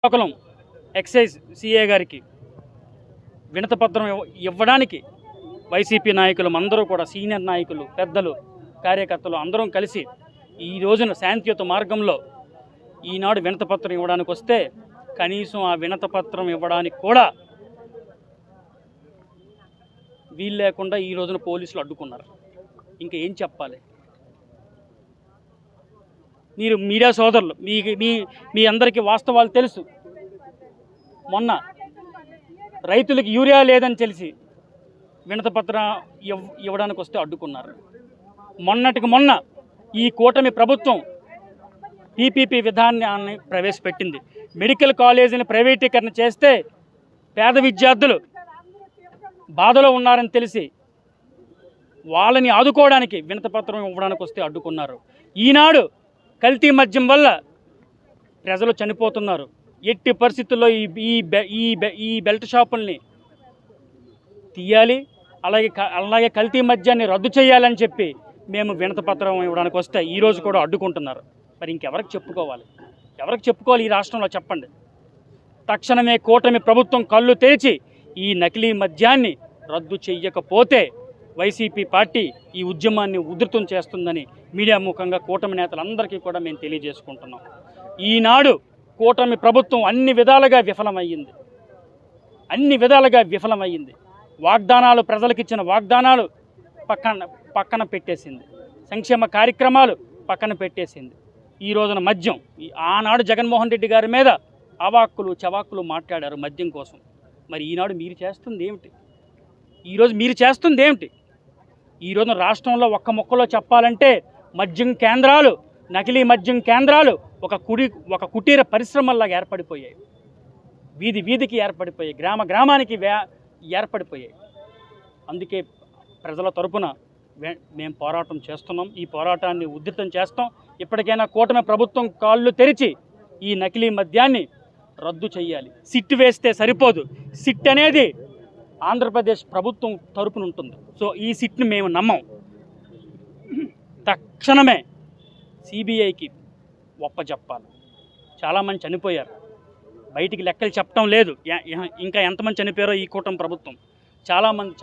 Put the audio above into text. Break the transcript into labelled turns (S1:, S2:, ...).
S1: Srikakulam excise CA గారికి వినతిపత్రం ఇవ్వడానికి వైసీపీ నాయకులు అందరూ కూడా సీనియర్ నాయకులు, పెద్దలు, కార్యకర్తలు అందరం కలిసి ఈ రోజున శాంతియుత మార్గంలో ఈనాడు వినతిపత్రం ఇవ్వడానికి వస్తే కనీసం ఆ వినతిపత్రం ఇవ్వడానికి కూడా వీలు లేకుండా ఈ రోజున పోలీసులు అడ్డుకున్నారు. ఇంకా ఏం చెప్పాలి? మీరు మీడియా సోదరులు, మీ అందరికీ వాస్తవాలు తెలుసు. మొన్న రైతులకు యూరియా లేదని తెలిసి వినతిపత్రం ఇవ్వడానికి వస్తే అడ్డుకున్నారు. మొన్నటికి మొన్న ఈ కూటమి ప్రభుత్వం పీపీపీ విధానాన్ని ప్రవేశపెట్టింది. మెడికల్ కాలేజీని ప్రైవేటీకరణ చేస్తే పేద విద్యార్థులు బాధలో ఉన్నారని తెలిసి వాళ్ళని ఆదుకోవడానికి వినతిపత్రం ఇవ్వడానికి వస్తే అడ్డుకున్నారు. ఈనాడు కల్తీ మద్యం వల్ల ప్రజలు చనిపోతున్నారు. ఎట్టి పరిస్థితుల్లో ఈ బెల్ట్ షాపుల్ని తీయాలి, అలాగే కల్తీ మద్యాన్ని రద్దు చేయాలని చెప్పి మేము వినతిపత్రం ఇవ్వడానికి వస్తే ఈరోజు కూడా అడ్డుకుంటున్నారు. మరి ఇంకెవరికి చెప్పుకోవాలి? ఎవరికి చెప్పుకోవాలి ఈ రాష్ట్రంలో చెప్పండి? తక్షణమే కూటమి ప్రభుత్వం కళ్ళు తెరిచి ఈ నకిలీ మద్యాన్ని రద్దు చేయకపోతే వైసీపీ పార్టీ ఈ ఉద్యమాన్ని ఉధృతం చేస్తుందని మీడియా ముఖంగా కూటమి నేతలందరికీ కూడా మేము తెలియజేసుకుంటున్నాం. ఈనాడు కూటమి ప్రభుత్వం అన్ని విధాలుగా విఫలమయ్యింది. వాగ్దానాలు, ప్రజలకు ఇచ్చిన వాగ్దానాలు పక్కన పెట్టేసింది. సంక్షేమ కార్యక్రమాలు పక్కన పెట్టేసింది. ఈ రోజున మద్యం, ఆనాడు జగన్మోహన్ రెడ్డి గారి మీద అవాక్కులు చవాక్కులు మాట్లాడారు మద్యం కోసం. మరి ఈనాడు మీరు చేస్తుంది ఏమిటి? ఈ రోజున రాష్ట్రంలో ఒక్క ముక్కలో చెప్పాలంటే మద్యం కేంద్రాలు, నకిలీ మద్యం కేంద్రాలు ఒక కుటీర పరిశ్రమల్లాగా ఏర్పడిపోయాయి. వీధికి ఏర్పడిపోయాయి, గ్రామానికి ఏర్పడిపోయాయి. అందుకే ప్రజల తరపున మేము పోరాటం చేస్తున్నాం. ఈ పోరాటాన్ని ఉధృతం చేస్తాం. ఇప్పటికైనా కూటమి ప్రభుత్వం కాళ్ళు తెరిచి ఈ నకిలీ మద్యాన్ని రద్దు చేయాలి. సిట్ వేస్తే సరిపోదు. సిట్ అనేది ఆంధ్రప్రదేశ్ ప్రభుత్వం తరపున ఉంటుంది. సో ఈ సిట్ని మేము నమ్మం. తక్షణమే సిబిఐకి ఒప్పజెప్పాలి. చాలామంది చనిపోయారు, బయటికి లెక్కలు చెప్పడం లేదు. ఇంకా ఎంతమంది చనిపోయారో ఈ కూటమి ప్రభుత్వం. చాలామంది